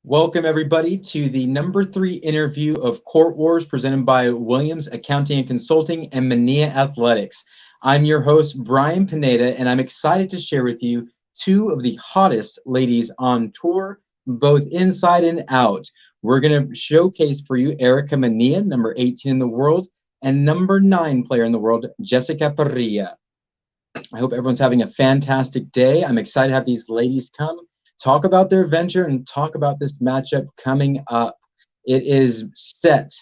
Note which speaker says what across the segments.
Speaker 1: Welcome, everybody, to the #3 interview of Court Wars presented by Williams Accounting and Consulting and Manilla Athletics. I'm your host, Brian Pineda, and I'm excited to share with you two of the hottest ladies on tour, both inside and out. We're going to showcase for you Erika Manilla, number 18 in the world, and number 9 player in the world, Jessica Parrilla. I hope everyone's having a fantastic day. I'm excited to have these ladies come talk about their venture and talk about this matchup coming up. It is set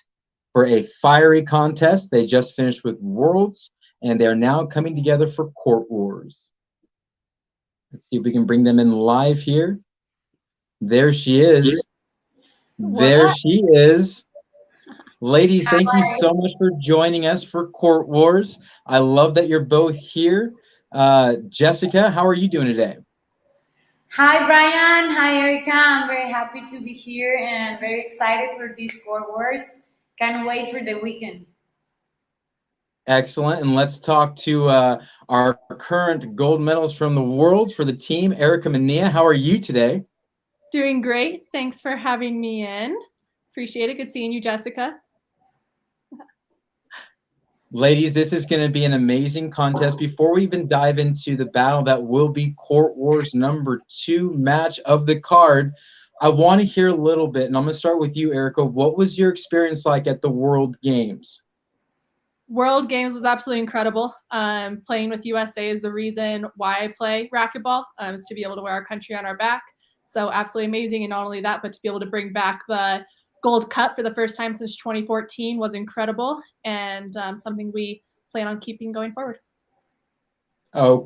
Speaker 1: for a fiery contest. They just finished with Worlds, and they are now coming together for Court Wars. Let's see if we can bring them in live here. There she is. There she is. Ladies, thank you so much for joining us for Court Wars. I love that you're both here. Jessica, how are you doing today?
Speaker 2: Hi, Brian. Hi, Erika. I'm very happy to be here and very excited for these Court Wars. Can't wait for the weekend.
Speaker 1: Excellent. And let's talk to our current gold medals from the Worlds for the team. Erika Manilla, how are you today?
Speaker 3: Doing great. Thanks for having me in. Appreciate it. Good seeing you, Jessica.
Speaker 1: Ladies, this is going to be an amazing contest. Before we even dive into the battle that will be Court Wars #2 match of the card, I want to hear a little bit, and I'm going to start with you, Erika. What was your experience like at the World Games?
Speaker 3: World Games was absolutely incredible. Playing with USA is the reason why I play racquetball, is to be able to wear our country on our back. So absolutely amazing. And not only that, but to be able to bring back the Gold Cup for the first time since 2014 was incredible, and something we plan on keeping going forward.
Speaker 1: Oh,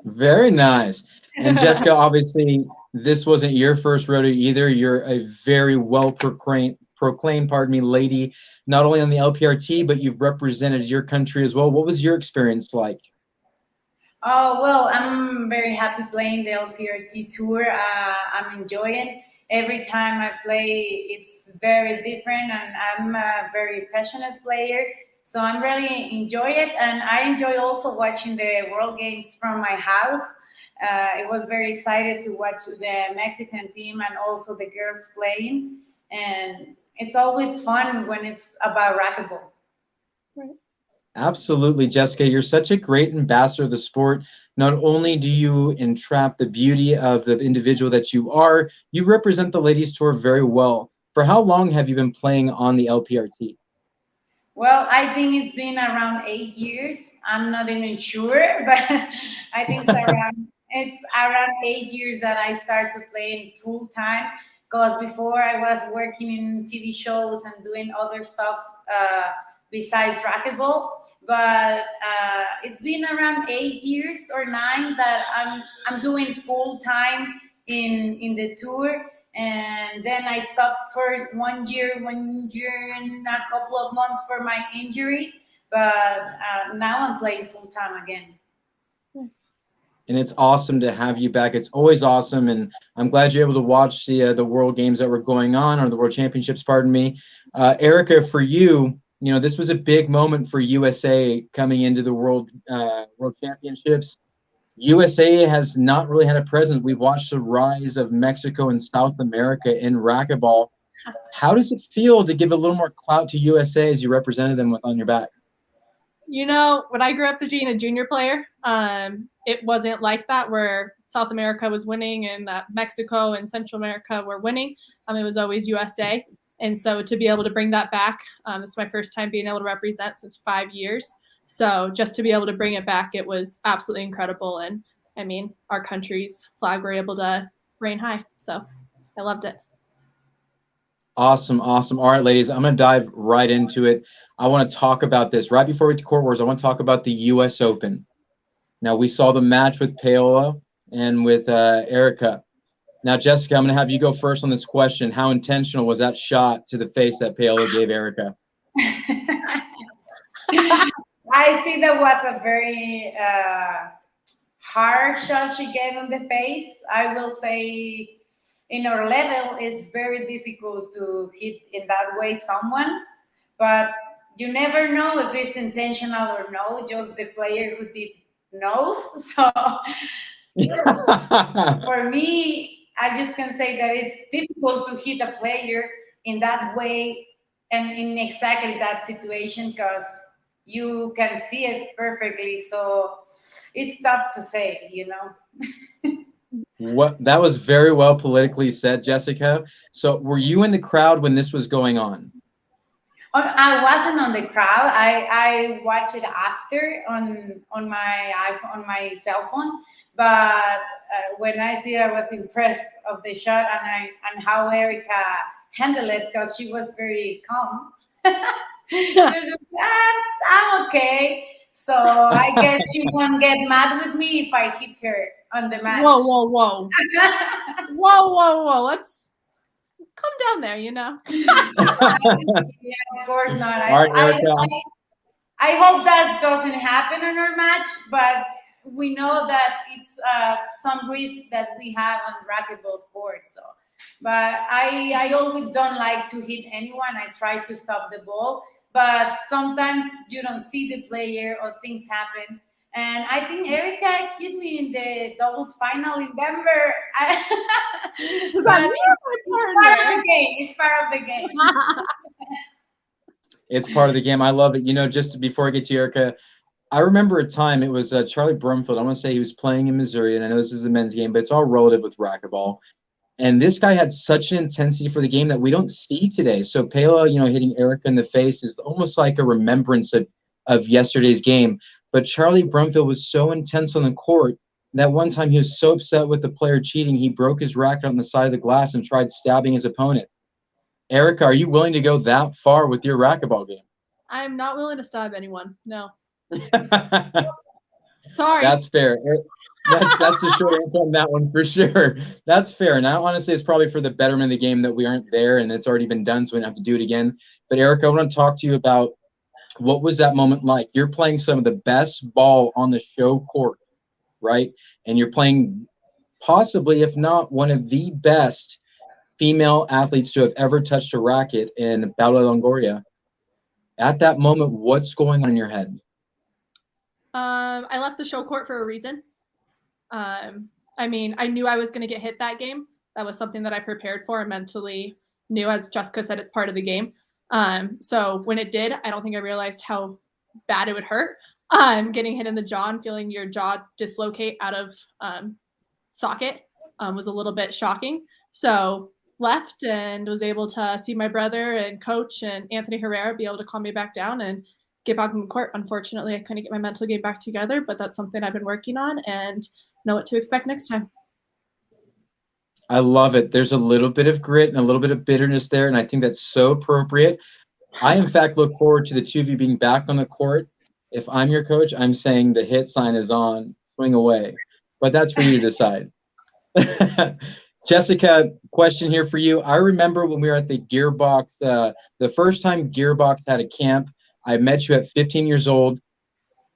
Speaker 1: very nice. And Jessica, obviously, this wasn't your first rodeo either. You're a very well proclaimed, lady, not only on the LPRT, but you've represented your country as well. What was your experience like?
Speaker 2: Oh, well, I'm very happy playing the LPRT Tour. I'm enjoying every time I play. It's very different, and I'm a very passionate player. So I'm really enjoy it, and I enjoy also watching the World Games from my house. It was very excited to watch the Mexican team and also the girls playing, and it's always fun when it's about racquetball.
Speaker 3: Right.
Speaker 1: Absolutely, Jessica. You're such a great ambassador of the sport. Not only do you entrap the beauty of the individual that you are, you represent the ladies tour very well. For how long have you been playing on the LPRT?
Speaker 2: Well, I think it's been around 8 years. I'm not even sure, but I think it's around 8 years that I start to play full time. Because before I was working in TV shows and doing other stuff besides racquetball. But it's been around 8 years or 9 that I'm doing full time in the tour, and then I stopped for 1 year, 1 year and a couple of months for my injury. But now I'm playing full time again.
Speaker 3: Yes.
Speaker 1: And it's awesome to have you back. It's always awesome, and I'm glad you're able to watch the World Games that were going on, or the World Championships, pardon me. Erika, for you, you know, this was a big moment for USA coming into the World Championships. USA has not really had a presence. We've watched the rise of Mexico and South America in racquetball. How does it feel to give a little more clout to USA as you represented them on your back?
Speaker 3: You know, when I grew up as being a junior player, it wasn't like that where South America was winning and Mexico and Central America were winning. It was always USA. And so to be able to bring that back, this is my first time being able to represent since 5 years. So just to be able to bring it back, it was absolutely incredible. And I mean, our country's flag were able to reign high. So I loved it.
Speaker 1: Awesome, awesome. All right, ladies, I'm going to dive right into it. I want to talk about this. Right before we get to Court Wars, I want to talk about the U.S. Open. Now, we saw the match with Paola and with Erika. Now, Jessica, I'm going to have you go first on this question. How intentional was that shot to the face that Paola gave Erika?
Speaker 2: I see that was a very hard shot she gave on the face. I will say in our level, it's very difficult to hit in that way someone, but you never know if it's intentional or no. Just the player who did knows. So for me, I just can say that it's difficult to hit a player in that way and in exactly that situation because you can see it perfectly. So it's tough to say, you know.
Speaker 1: What that was very well politically said, Jessica. So were you in the crowd when this was going on?
Speaker 2: I wasn't on the crowd. I watched it after on my iPhone, on my cell phone. But when I see it, I was impressed of the shot and how Erika handled it because she was very calm. She was just, I'm okay. So I guess she won't get mad with me if I hit her on the match.
Speaker 3: Whoa, whoa, whoa. Whoa, whoa, whoa. Let's come down there, you know.
Speaker 2: Yeah, of course not.
Speaker 1: All right, Erika.
Speaker 2: I hope that doesn't happen in our match, but we know that it's some risk that we have on racquetball course. So, but I always don't like to hit anyone. I try to stop the ball, but sometimes you don't see the player or things happen. And I think Erika hit me in the doubles final in Denver.
Speaker 3: Is that me?
Speaker 2: It's part of the game. It's part of the game.
Speaker 1: It's part of the game. I love it. You know, just before I get to Erika, I remember a time it was Charlie Brumfield. I want to say he was playing in Missouri, and I know this is a men's game, but it's all relative with racquetball. And this guy had such an intensity for the game that we don't see today. So Parrilla, you know, hitting Erika in the face is almost like a remembrance of yesterday's game. But Charlie Brumfield was so intense on the court that one time he was so upset with the player cheating, he broke his racket on the side of the glass and tried stabbing his opponent. Erika, are you willing to go that far with your racquetball game?
Speaker 3: I'm not willing to stab anyone. No. Sorry.
Speaker 1: That's fair. That's a short answer on that one for sure. That's fair. And I honestly, it's probably for the betterment of the game that we aren't there and it's already been done, so we don't have to do it again. But Erika, I want to talk to you about what was that moment like? You're playing some of the best ball on the show court, right? And you're playing possibly, if not one of the best female athletes to have ever touched a racket in Bella Longoria. At that moment, what's going on in your head?
Speaker 3: I left the show court for a reason. I mean, I knew I was going to get hit that game. That was something that I prepared for and mentally knew, as Jessica said, it's part of the game. So when it did, I don't think I realized how bad it would hurt. Getting hit in the jaw and feeling your jaw dislocate out of socket was a little bit shocking. So left and was able to see my brother and coach and Anthony Herrera be able to calm me back down and get back on the court. Unfortunately, I couldn't get my mental game back together, but that's something I've been working on and know what to expect next time.
Speaker 1: I love it. There's a little bit of grit and a little bit of bitterness there, and I think that's so appropriate. I, in fact, look forward to the two of you being back on the court. If I'm your coach, I'm saying the hit sign is on, swing away. But that's for you to decide. Jessica, question here for you. I remember when we were at the Gearbox, the first time Gearbox had a camp, I met you at 15 years old.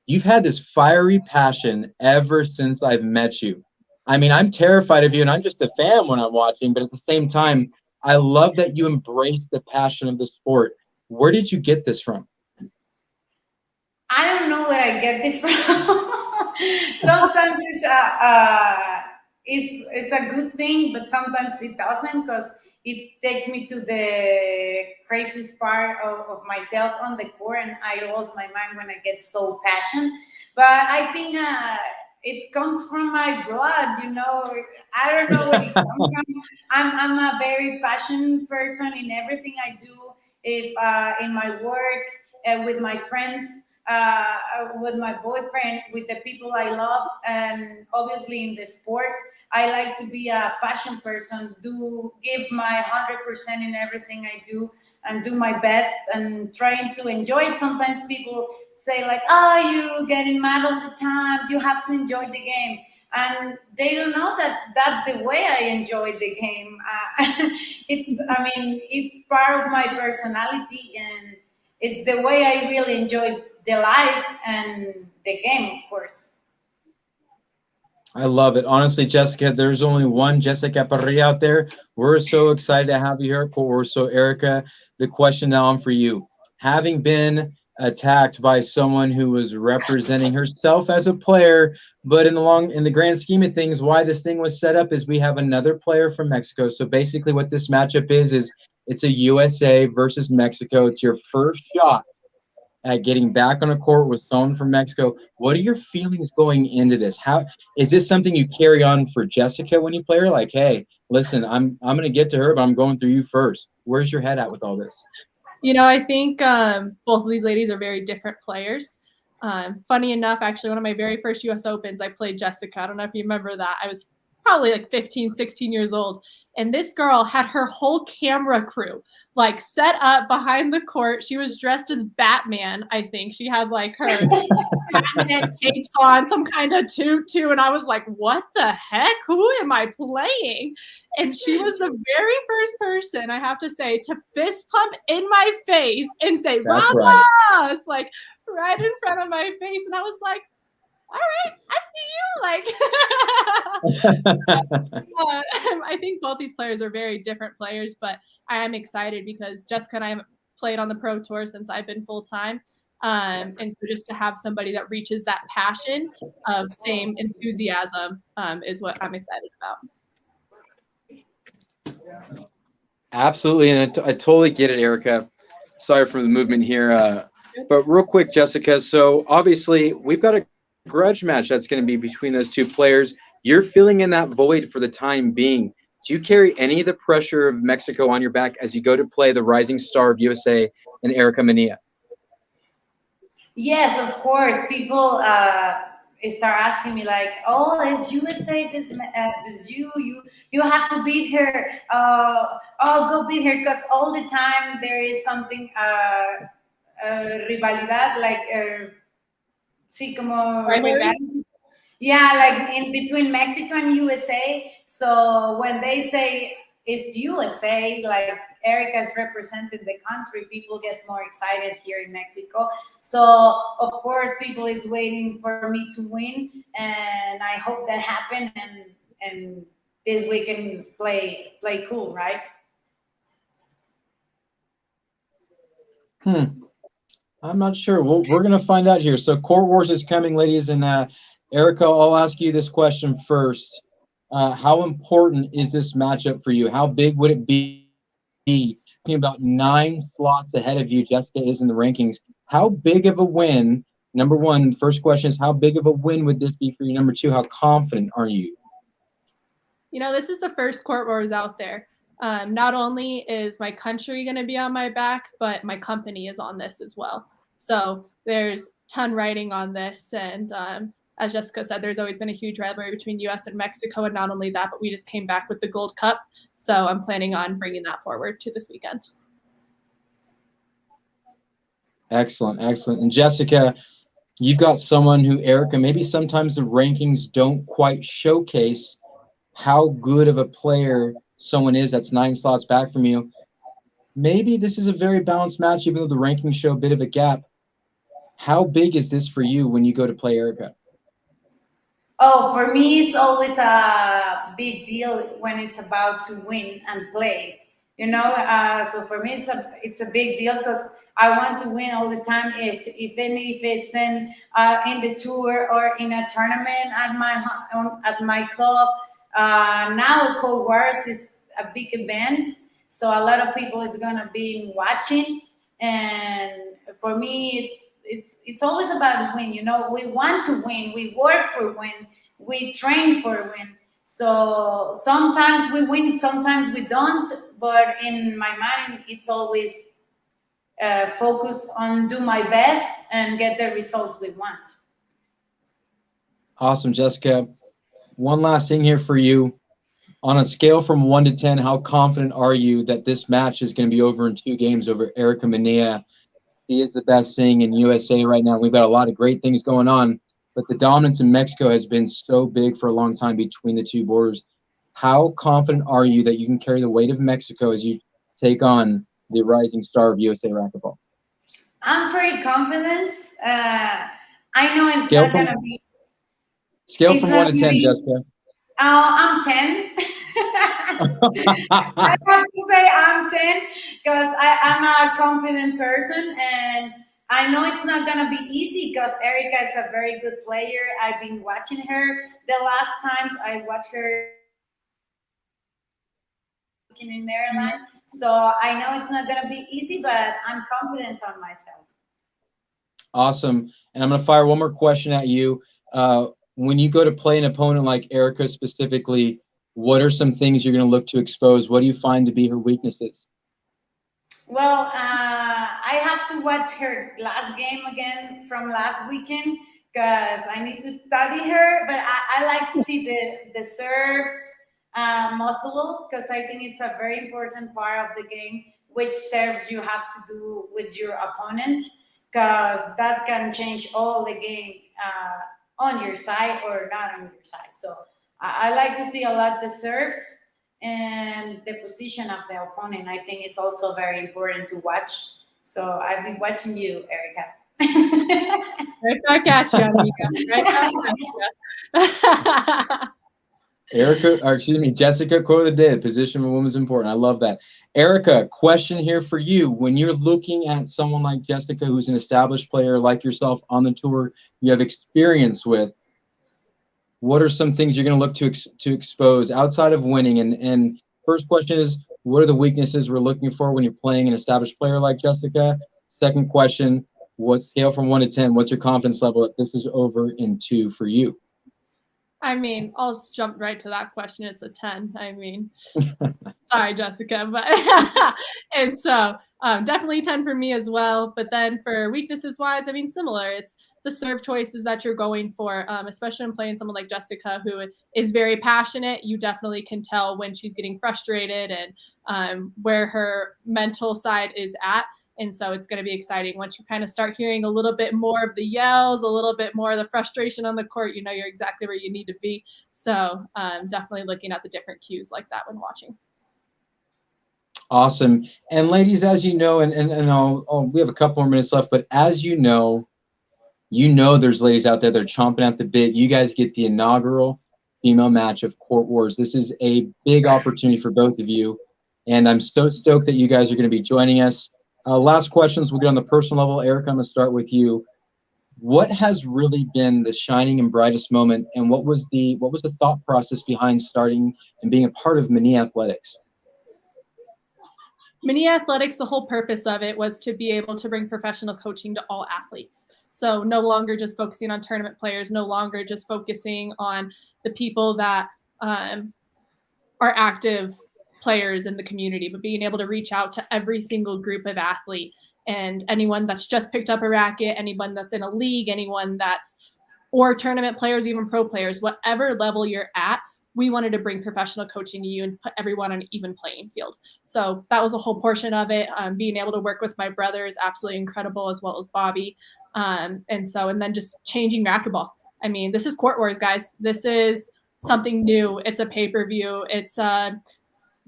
Speaker 1: You've had this fiery passion ever since I've met you. I mean, I'm terrified of you, and I'm just a fan when I'm watching, but at the same time, I love that you embrace the passion of the sport. Where did you get this from?
Speaker 2: I don't know where I get this from. Sometimes it's a good thing, but sometimes it doesn't because it takes me to the craziest part of myself on the court, and I lose my mind when I get so passionate. But I think it comes from my blood, you know. I don't know where it comes from. I'm a very passionate person in everything I do. If in my work, with my friends, with my boyfriend, with the people I love, and obviously in the sport, I like to be a passion person. Do give my 100% in everything I do, and do my best, and trying to enjoy it. Sometimes people say like, "Oh, you getting mad all the time. You have to enjoy the game." And they don't know that that's the way I enjoy the game. It's part of my personality, and it's the way I really enjoy the life and the game, of course.
Speaker 1: I love it. Honestly, Jessica, there's only one Jessica Parrilla out there. We're so excited to have you here. So, Erika, the question now for you. Having been attacked by someone who was representing herself as a player. But in the grand scheme of things, why this thing was set up is we have another player from Mexico. So basically, what this matchup is it's a USA versus Mexico. It's your first shot at getting back on a court with someone from Mexico. What are your feelings going into this? How is this something you carry on for Jessica when you play her? Like, hey, listen, I'm going to get to her, but I'm going through you first. Where's your head at with all this?
Speaker 3: You know, I think both of these ladies are very different players. Funny enough, actually, one of my very first U.S. Opens, I played Jessica. I don't know if you remember that. I was probably like 15, 16 years old. And this girl had her whole camera crew like set up behind the court. She was dressed as Batman, I think. She had like her Batman capes on, some kind of tutu. And I was like, what the heck? Who am I playing? And she was the very first person, I have to say, to fist pump in my face and say,
Speaker 1: That's
Speaker 3: Ramos!
Speaker 1: right.
Speaker 3: Like right in front of my face. And I was like, all right, I see you. Like, so, I think both these players are very different players, but I am excited because Jessica and I have played on the pro tour since I've been full time. And so just to have somebody that reaches that passion of same enthusiasm is what I'm excited about.
Speaker 1: Absolutely, and I totally get it, Erika. Sorry for the movement here, but real quick, Jessica. So obviously, we've got a grudge match that's going to be between those two players. You're filling in that void for the time being. Do you carry any of the pressure of Mexico on your back as you go to play the rising star of USA and Erika Manilla?
Speaker 2: Yes, of course. People start asking me like, "Oh, it's USA. This you have to beat her. Oh, go beat her." Because all the time there is something rivalidad, like sí, como rival. Yeah, like in between Mexico and USA. So when they say it's USA, like Erika's representing the country, people get more excited here in Mexico. So of course, people is waiting for me to win, and I hope that happen. And this we can play cool, right?
Speaker 1: I'm not sure. We're going to find out here. So Court Wars is coming, ladies, and Erika, I'll ask you this question first. How important is this matchup for you? How big would it be? Talking about 9 slots ahead of you, Jessica is in the rankings. How big of a win? Number one, first question is how big of a win would this be for you? Number two, how confident are you?
Speaker 3: You know, this is the first Court Wars out there. Not only is my country going to be on my back, but my company is on this as well. So there's ton riding on this. And as Jessica said, there's always been a huge rivalry between U.S. and Mexico. And not only that, but we just came back with the Gold Cup. So I'm planning on bringing that forward to this weekend.
Speaker 1: Excellent, excellent. And Jessica, you've got someone who, Erika, maybe sometimes the rankings don't quite showcase how good of a player someone is that's 9 slots back from you. Maybe this is a very balanced match, even though the rankings show a bit of a gap. How big is this for you when you go to play Erika?
Speaker 2: Oh, for me, it's always a big deal when it's about to win and play. You know, so for me, it's a big deal because I want to win all the time. Even if it's in the tour or in a tournament at my club. Now, Cold Wars is a big event, so a lot of people is gonna be watching, and for me, it's always about win. You know, we want to win, we work for win, we train for win. So sometimes we win, sometimes we don't. But in my mind, it's always focused on do my best and get the results we want.
Speaker 1: Awesome, Jessica. One last thing here for you. On a scale from 1 to 10, how confident are you that this match is going to be over in 2 games over Erika Manilla? He is the best thing in USA right now. We've got a lot of great things going on, but the dominance in Mexico has been so big for a long time between the two borders. How confident are you that you can carry the weight of Mexico as you take on the rising star of USA racquetball?
Speaker 2: I'm pretty confident. I know it's not going to be.
Speaker 1: Scale from 1 to 10, Jessica.
Speaker 2: I'm 10. I have to say I'm 10 because I'm a confident person, and I know it's not gonna be easy because Erika is a very good player. I've been watching her the last times I watched her in Maryland. So I know it's not gonna be easy, but I'm confident on myself.
Speaker 1: Awesome. And I'm going to fire one more question at you. When you go to play an opponent like Erika specifically, what are some things you're going to look to expose? What do you find to be her weaknesses?
Speaker 2: Well, I have to watch her last game again from last weekend because I need to study her. But I like to see the serves most of all because I think it's a very important part of the game, which serves you have to do with your opponent because that can change all the game on your side or not on your side. So I like to see a lot the serves and the position of the opponent. I think is also very important to watch. So I'll be watching you, Erika.
Speaker 3: Right back at you, amiga. Right back at you.
Speaker 1: Erika, or excuse me, Jessica, quote of the day, the position of a woman is important. I love that. Erika, question here for you. When you're looking at someone like Jessica, who's an established player like yourself on the tour, you have experience with, what are some things you're going to look to expose outside of winning? And first question is, what are the weaknesses we're looking for when you're playing an established player like Jessica? Second question, what scale from 1 to 10? What's your confidence level that this is over in 2 for you?
Speaker 3: I mean, I'll just jump right to that question. It's a 10. I mean, sorry, Jessica, but and so definitely 10 for me as well. But then for weaknesses wise, I mean, similar. It's the serve choices that you're going for, especially when playing someone like Jessica, who is very passionate. You definitely can tell when she's getting frustrated and where her mental side is at. And so it's going to be exciting once you kind of start hearing a little bit more of the yells, a little bit more of the frustration on the court. You know, you're exactly where you need to be. So definitely looking at the different cues like that when watching.
Speaker 1: Awesome. And ladies, as you know, and we have a couple more minutes left, but as you know there's ladies out there that are chomping at the bit. You guys get the inaugural female match of Court Wars. This is a big opportunity for both of you, and I'm so stoked that you guys are going to be joining us. Last questions, we'll get on the personal level. Erika, I'm going to start with you. What has really been the shining and brightest moment, and what was the thought process behind starting and being a part of Manilla Athletics?
Speaker 3: Manilla Athletics, the whole purpose of it was to be able to bring professional coaching to all athletes. So no longer just focusing on tournament players, no longer just focusing on the people that are active players in the community, but being able to reach out to every single group of athlete and anyone that's just picked up a racket, anyone that's in a league, anyone that's, or tournament players, even pro players, whatever level you're at, we wanted to bring professional coaching to you and put everyone on an even playing field. So that was a whole portion of it. Being able to work with my brother is absolutely incredible, as well as Bobby. And then just changing racquetball. I mean, this is Court Wars, guys. This is something new. It's a pay-per-view. It's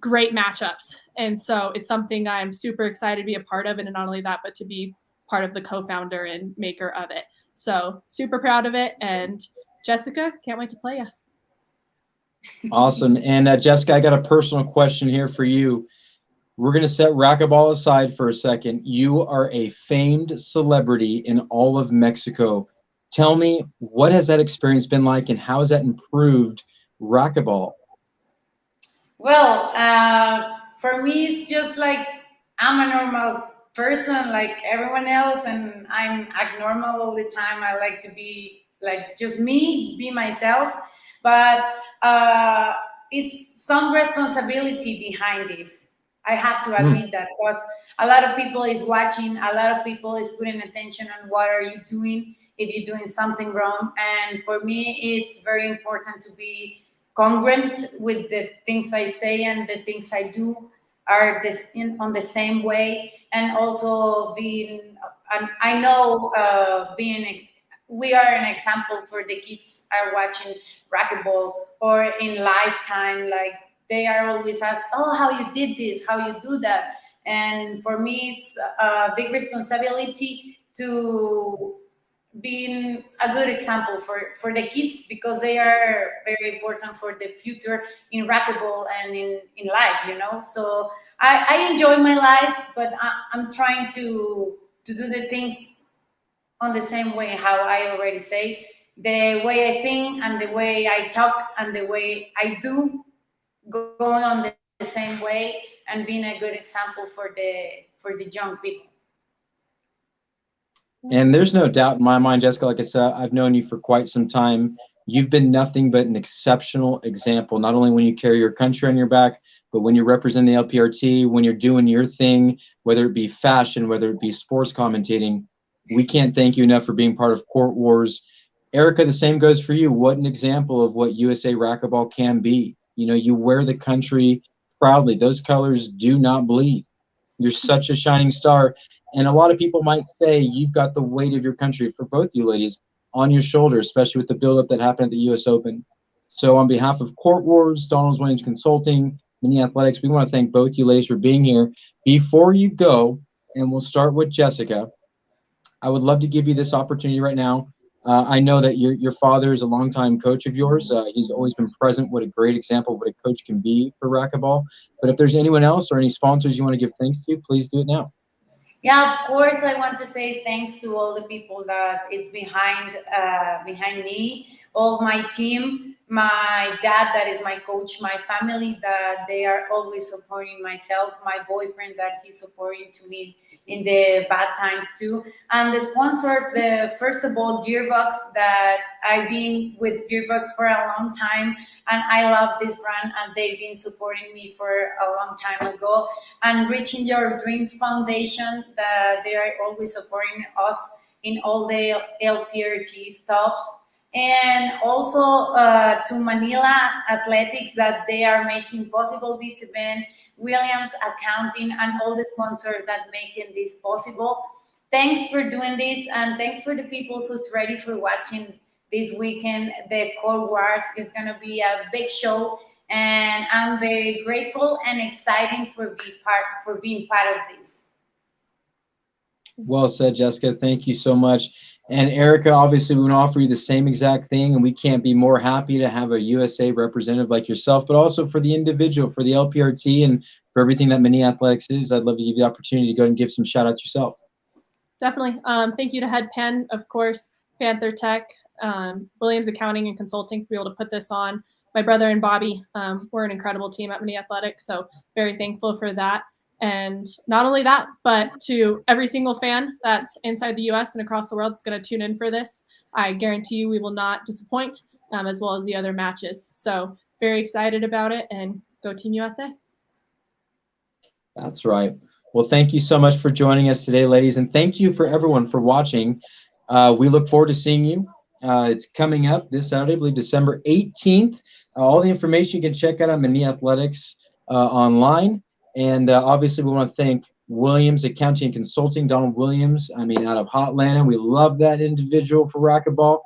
Speaker 3: great matchups. And so it's something I'm super excited to be a part of. And not only that, but to be part of the co-founder and maker of it. So super proud of it. And Jessica, can't wait to play you.
Speaker 1: Awesome. And Jessica, I got a personal question here for you. We're going to set racquetball aside for a second. You are a famed celebrity in all of Mexico. Tell me, what has that experience been like, and how has that improved racquetball?
Speaker 2: Well, for me, it's just like I'm a normal person like everyone else, and I'm abnormal all the time. I like to be like just me, be myself, but it's some responsibility behind this. I have to admit that because a lot of people is watching, a lot of people is putting attention on what are you doing if you're doing something wrong, and for me, it's very important to be congruent with the things I say and the things I do are on the same way, and also being. And I know we are an example for the kids are watching racquetball or in lifetime. Like they are always asked, "Oh, how you did this? How you do that?" And for me, it's a big responsibility to being a good example for the kids because they are very important for the future in racquetball and in life, you know. So I enjoy my life, but I'm trying to do the things on the same way how I already say, the way I think and the way I talk and the way I do, going on the same way and being a good example for the young people.
Speaker 1: And there's no doubt in my mind, Jessica, like I said, I've known you for quite some time. You've been nothing but an exceptional example, not only when you carry your country on your back, but when you represent the LPRT, when you're doing your thing, whether it be fashion, whether it be sports commentating. We can't thank you enough for being part of Court Wars. Erika, the same goes for you. What an example of what USA racquetball can be. You know, you wear the country proudly. Those colors do not bleed. You're such a shining star. And a lot of people might say you've got the weight of your country, for both you ladies, on your shoulders, especially with the buildup that happened at the U.S. Open. So on behalf of Court Wars, Donald Williams Consulting, Manilla Athletics, we want to thank both you ladies for being here. Before you go, and we'll start with Jessica, I would love to give you this opportunity right now. I know that your father is a longtime coach of yours. He's always been present. What a great example of what a coach can be for racquetball. But if there's anyone else or any sponsors you want to give thanks to, please do it now.
Speaker 2: Yeah, of course. I want to say thanks to all the people that it's behind me, all my team, my dad that is my coach, my family that they are always supporting myself, my boyfriend that he's supporting to me in the bad times too, and the sponsors. The first of all, Gearbox, that I've been with Gearbox for a long time, and I love this brand, and they've been supporting me for a long time ago. And Reaching Your Dreams Foundation, that they are always supporting us in all the LPRT stops. And also to Manilla Athletics, that they are making possible this event, Williams Accounting, and all the sponsors that making this possible. Thanks for doing this, and thanks for the people who's ready for watching this weekend. The Court Wars is gonna be a big show, and I'm very grateful and excited for being part of this.
Speaker 1: Well said, Jessica. Thank you so much. And Erika, obviously, we want to offer you the same exact thing, and we can't be more happy to have a USA representative like yourself, but also for the individual, for the LPRT, and for everything that Manilla Athletics is. I'd love to give you the opportunity to go and give some shout outs yourself.
Speaker 3: Definitely. Thank you to Head Penn, of course, Panther Tech, Williams Accounting and Consulting for being able to put this on. My brother and Bobby, we're an incredible team at Manilla Athletics, so very thankful for that. And not only that, but to every single fan that's inside the U.S. and across the world that's going to tune in for this, I guarantee you we will not disappoint, as well as the other matches. So very excited about it, and go Team USA.
Speaker 1: That's right. Well, thank you so much for joining us today, ladies, and thank you for everyone for watching. We look forward to seeing you. It's coming up this Saturday, I believe December 18th. All the information you can check out on Manilla Athletics online. And obviously, we want to thank Williams Accounting and Consulting, Donald Williams, out of Hotlanta. We love that individual for racquetball.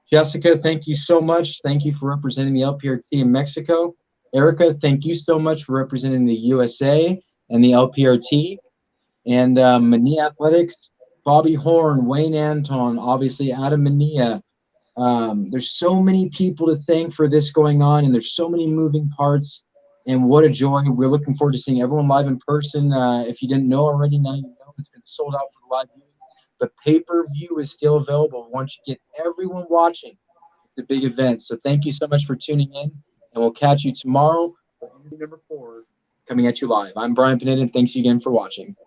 Speaker 1: Jessica, thank you so much. Thank you for representing the LPRT in Mexico. Erika, thank you so much for representing the USA and the LPRT. And Manilla Athletics, Bobby Horn, Wayne Anton, obviously Adam Manilla. There's so many people to thank for this going on, and there's so many moving parts. And what a joy. We're looking forward to seeing everyone live in person. If you didn't know already, now you know. It's been sold out for the live viewing. The pay-per-view is still available once you get everyone watching. It's a big event. So thank you so much for tuning in, and we'll catch you tomorrow for interview number 4 coming at you live. I'm Brian Pineda, and thanks again for watching.